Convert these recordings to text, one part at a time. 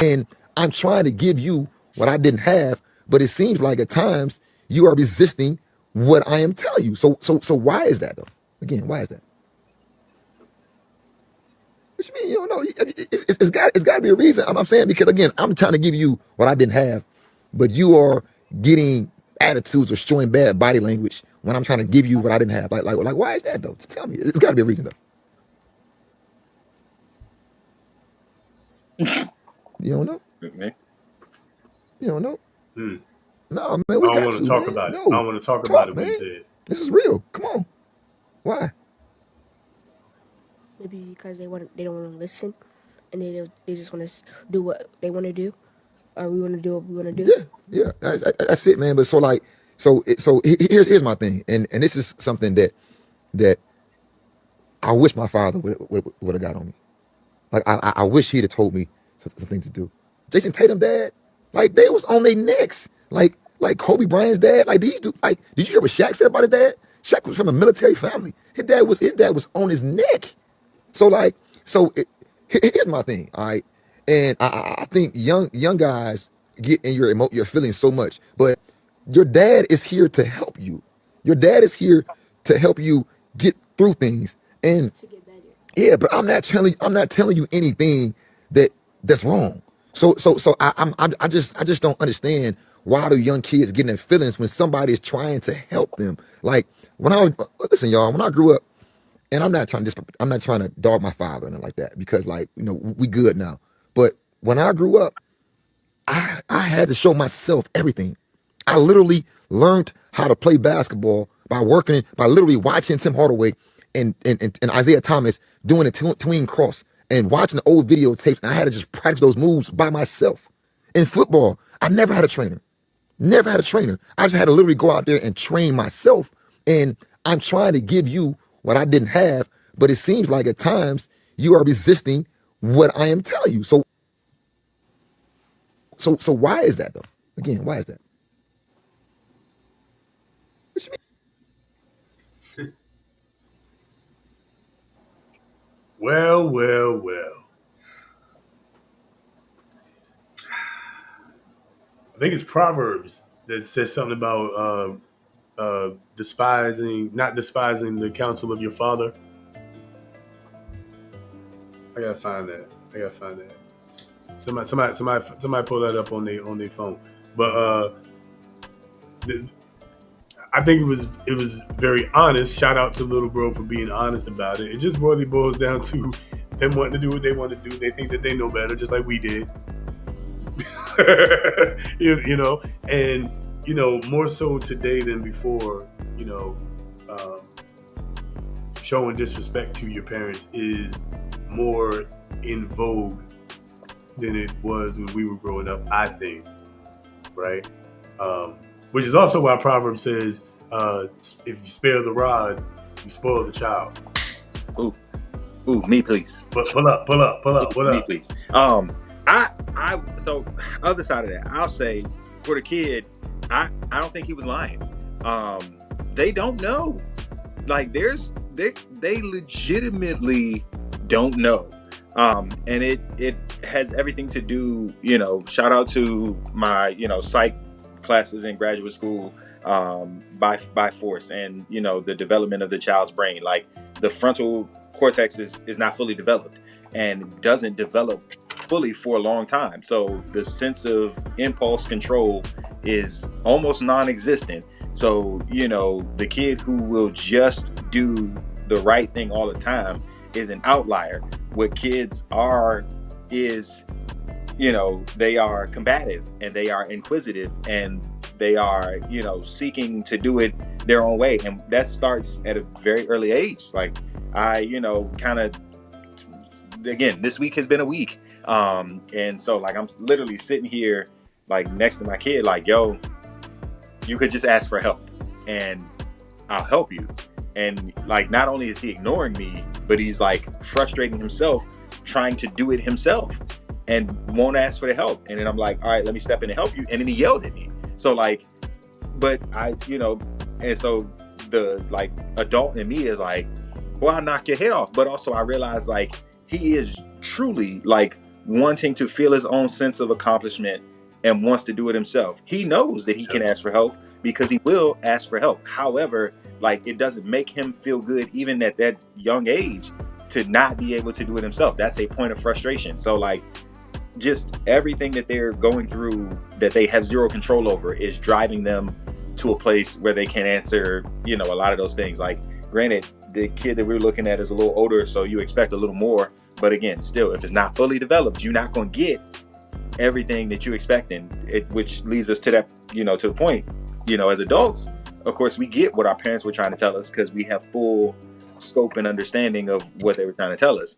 And I'm trying to give you what I didn't have, but it seems like at times you are resisting what I am telling you. So why is that though? Again, why is that? What you mean you don't know? It's got to be a reason. I'm saying because again, I'm trying to give you what I didn't have, but you are getting attitudes or showing bad body language when I'm trying to give you what I didn't have. Like why is that though? Tell me. It's got to be a reason though. You don't know? Okay. You don't know? Hmm. No, man, I we don't got want to to talk man. about it. No, I don't want to talk talk, about it. What man. he said. This is real. Come on. Why? Maybe because they don't want to listen, and they just want to do what they want to do, or we want to do what we want to do. Yeah. That's it, man. But here's my thing, and this is something that I wish my father would have got on me. Like I wish he'd have told me something to do. Jason Tatum dad, like they was on their necks. Like Kobe Bryant's dad. Like these do. Like did you hear what Shaq said about his dad? Shaq was from a military family. His dad was on his neck. Here's my thing. All right, and I think young guys get in your feelings so much, but your dad is here to help you. Your dad is here to help you get through things. And To get better. yeah, but I'm not telling you anything that's wrong. I just don't understand why do young kids get in their feelings when somebody is trying to help them. Like when I was listen, y'all, when I grew up, and I'm not trying to dog my father and like that because like we good now. But when I grew up, I had to show myself everything. I literally learned how to play basketball by literally watching Tim Hardaway and Isaiah Thomas doing a tween cross and watching the old videotapes. And I had to just practice those moves by myself. In football, I never had a trainer. Never had a trainer. I just had to literally go out there and train myself. And I'm trying to give you what I didn't have, but it seems like at times you are resisting what I am telling you. So why is that though? Again, why is that? What you mean? Well. I think it's Proverbs that says something about not despising the counsel of your father. I gotta find that. Somebody pull that up on their phone. But I think it was very honest. Shout out to little bro for being honest about it. It just really boils down to them wanting to do what they want to do. They think that they know better, just like we did. And more so today than before. Showing disrespect to your parents is more in vogue than it was when we were growing up, I think, right? Which is also why Proverbs says, if you spare the rod, you spoil the child. Ooh, me please. But pull up. What me up? please. So other side of that, I'll say for the kid, I don't think he was lying. They don't know. Like they legitimately don't know. And it has everything to do, shout out to my, psych classes in graduate school, by force, and, the development of the child's brain. Like the frontal cortex is not fully developed and doesn't develop fully for a long time. So the sense of impulse control is almost non-existent. So, the kid who will just do the right thing all the time is an outlier. What kids are is, they are combative and they are inquisitive and they are, seeking to do it their own way. And that starts at a very early age. Like I, kind of, again, this week has been a week. And so like, I'm literally sitting here like next to my kid, like, yo, you could just ask for help and I'll help you. And like, not only is he ignoring me, but he's like frustrating himself, trying to do it himself and won't ask for the help. And then I'm like, all right, let me step in and help you. And then he yelled at me. So like, but I, and so the like adult in me is like, well, I'll knock your head off. But also I realize like he is truly like wanting to feel his own sense of accomplishment and wants to do it himself. He knows that he can ask for help because he will ask for help. However, like it doesn't make him feel good even at that young age to not be able to do it himself. That's a point of frustration. So like just everything that they're going through that they have zero control over is driving them to a place where they can answer, you know, a lot of those things. Like granted, the kid that we're looking at is a little older, so you expect a little more. But again, still, if it's not fully developed, you're not going to get everything that you expect. And which leads us to that, you know, to the point, you know, as adults, of course, we get what our parents were trying to tell us because we have full scope and understanding of what they were trying to tell us.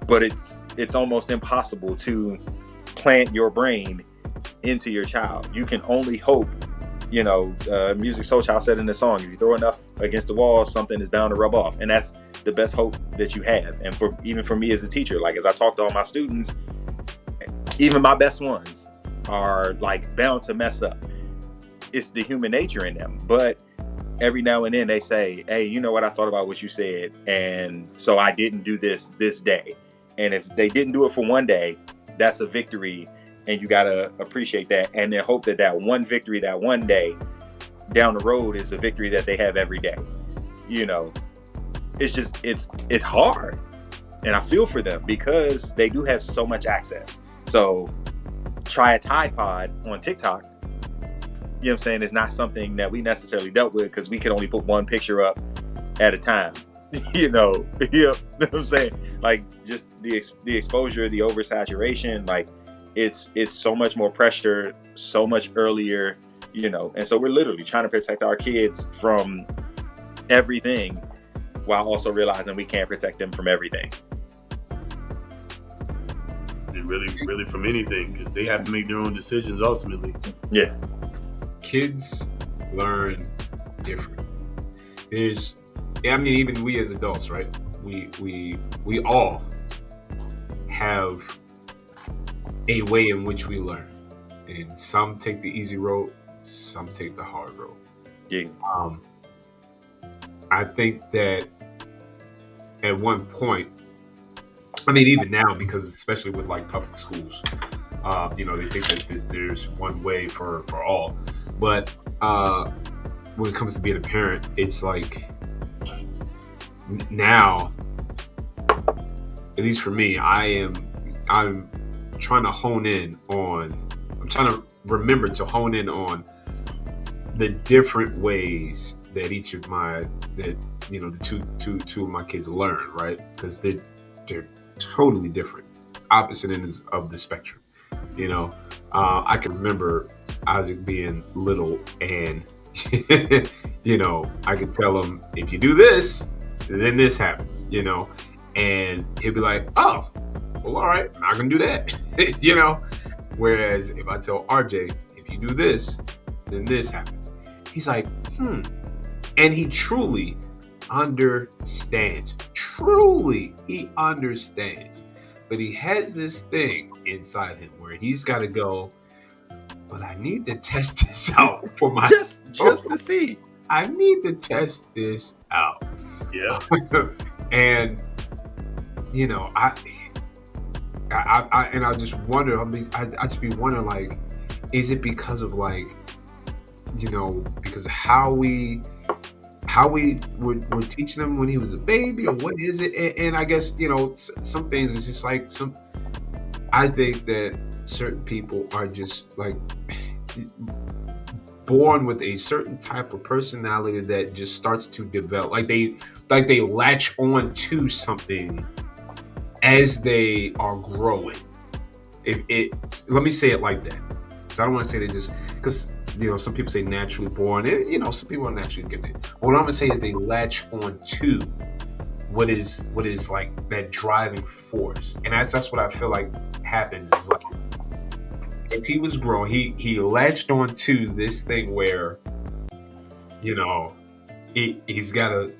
But it's almost impossible to plant your brain into your child. You can only hope, you know, Music Soul Child said in the song, if you throw enough against the wall, something is bound to rub off. And that's the best hope that you have. And for even for me as a teacher, like as I talk to all my students, even my best ones are like bound to mess up. It's the human nature in them. But every now and then they say, hey, you know what, I thought about what you said, and so I didn't do this day. And if they didn't do it for one day, that's a victory, and you gotta appreciate that, and then hope that that one victory, that one day down the road, is a victory that they have every day. You know, it's just it's hard, and I feel for them because they do have so much access. So try a Tide Pod on TikTok. You know what I'm saying? It's not something that we necessarily dealt with because we could only put one picture up at a time. You know, you know what I'm saying? Like just the exposure, the oversaturation, like it's so much more pressure, so much earlier, you know. And so we're literally trying to protect our kids from everything while also realizing we can't protect them from everything. And really from anything, because they have to make their own decisions ultimately. Yeah. Kids learn different. I mean, even we as adults, right? We all have a way in which we learn, and some take the easy road, some take the hard road. Yeah. I think that at one point, I mean, even now, because especially with like public schools, you know, they think that there's one way for all. But when it comes to being a parent, it's like now, at least for me, I'm trying to hone in on. I'm trying to remember to hone in on the different ways that the two of my kids learn, right? Because they're totally different, opposite ends of the spectrum. You know, I can remember Isaac being little, and you know, I could tell him, if you do this, then this happens, you know, and he'd be like, oh, well, all right, I'm not gonna do that. You know, whereas if I tell RJ, if you do this, then this happens, he's like, and he truly understands. He understands. But he has this thing inside him where he's got to go, but I need to test this out for myself. just to see. I need to test this out. Yeah. And, you know, I just wonder, I just be wondering, like, is it because of, like, you know, because of how we were teaching him when he was a baby, or what is it? And I guess, you know, some things it's just like I think that certain people are just like born with a certain type of personality that just starts to develop, like they latch on to something as they are growing. Let me say it like that, because I don't want to say they just, because, you know, some people say naturally born, and, you know, some people are naturally gifted. What I'm gonna say is they latch on to what is like that driving force, and that's what I feel like happens. Is like, as he was growing, he latched on to this thing where, you know, he's got to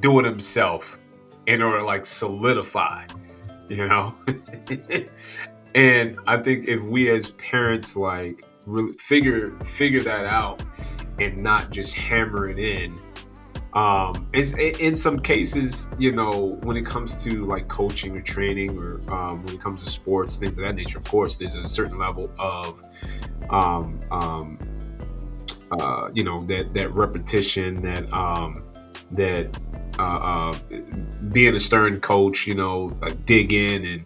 do it himself in order to, like, solidify, you know. And I think if we as parents, like, really figure that out and not just hammer it in. It's in some cases, when it comes to like coaching or training, or when it comes to sports, things of that nature, of course there's a certain level of um, um, that repetition, that being a stern coach, like dig in, and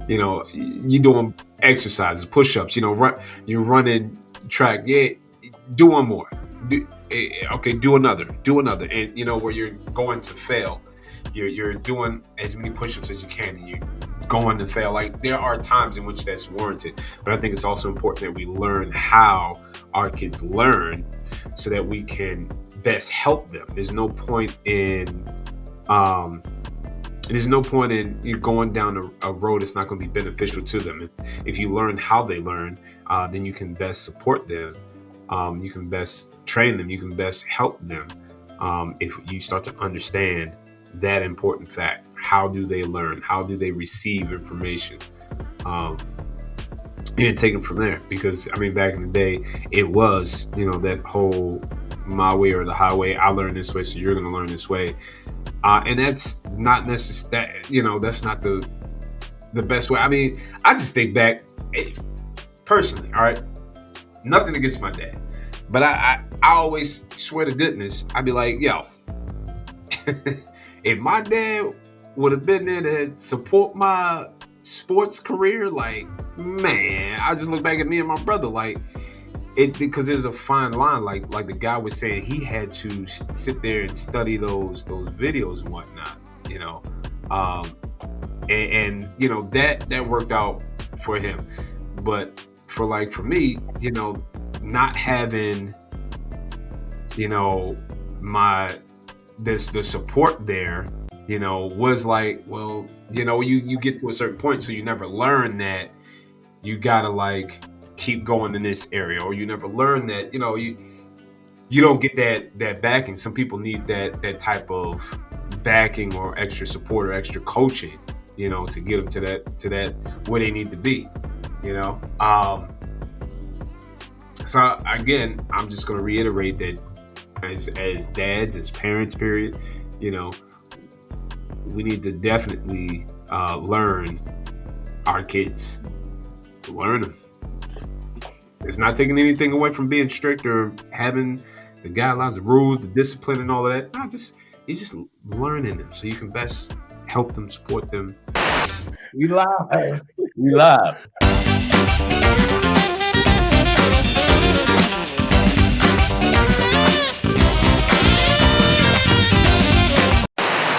you doing exercises, push-ups, you're running track, yeah, do one more, okay, do another, and where you're going to fail, you're doing as many push-ups as you can, and you're going to fail. Like, there are times in which that's warranted, but I think it's also important that we learn how our kids learn, so that we can best help them. There's no point in you going down a road that's not going to be beneficial to them. If you learn how they learn, then you can best support them. You can best train them. You can best help them. If you start to understand that important fact, how do they learn? How do they receive information? And take them from there. Because I mean, back in the day, it was that whole my way or the highway. I learned this way, so you're going to learn this way. And that's not necessary. That's not the best way. I mean, I just think back, personally. All right, nothing against my dad, but I always swear to goodness, I'd be like, yo, if my dad would have been there to support my sports career, like, man, I just look back at me and my brother, like, it, because there's a fine line, like the guy was saying, he had to sit there and study those videos and whatnot, and that worked out for him. But for me, not having my the support there, was like, well, you get to a certain point, so you never learn that you gotta like keep going in this area, or you never learn that you don't get that backing. Some people need that type of backing, or extra support, or extra coaching, to get them to that where they need to be. So again, I'm just going to reiterate that as dads, as parents, period, we need to definitely learn our kids, learn them. It's not taking anything away from being strict or having the guidelines, the rules, the discipline, and all of that. No, it's just learning them so you can best help them, support them. We live. We live.